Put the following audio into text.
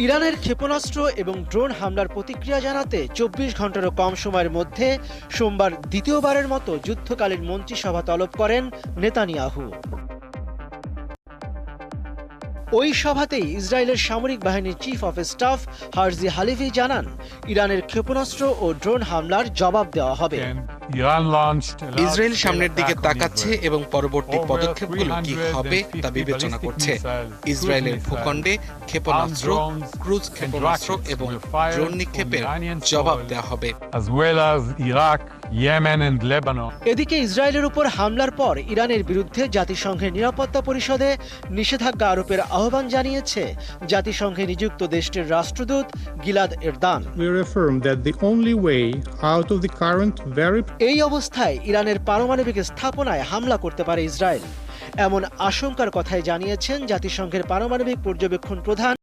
ইরানের ক্ষেপণাস্ত্র এবং ড্রোন হামলার প্রতিক্রিয়া জানাতে ২৪ ঘন্টারও কম সময়ের মধ্যে সোমবার দ্বিতীয়বারের মতো যুদ্ধকালীন মন্ত্রিসভা তলব করেন নেতানিয়াহু। ওই সভাতেই ইসরায়েলের সামরিক বাহিনীর চিফ অফ স্টাফ হারজি হালিভি জানান, ইরানের ক্ষেপণাস্ত্র ও ড্রোন হামলার জবাব দেওয়া হবে। ইসরায়েল সামনের দিকে তাকাচ্ছে এবং পরবর্তী পদক্ষেপগুলো কি হবে তা বিবেচনা করছে। ইসরায়েলের ভূখণ্ডে ক্ষেপণাস্ত্র, ক্রুজ ক্ষেপণাস্ত্র এবং ড্রোন নিক্ষেপের জবাব দেওয়া হবে। এদিকে ইসরায়েলের উপর হামলার পর ইরানের বিরুদ্ধে জাতিসংঘের নিরাপত্তা পরিষদে নিষেধাজ্ঞা আরোপের আহ্বান জানিয়েছে জাতিসংঘে নিযুক্ত দেশটির রাষ্ট্রদূত গিলাদ এরদান। এই অবস্থায় ইরানের পারমাণবিক স্থাপনায় হামলা করতে পারে ইসরায়েল, এমন আশঙ্কার কথাই জানিয়েছেন জাতিসংঘের পারমাণবিক পর্যবেক্ষণ প্রধান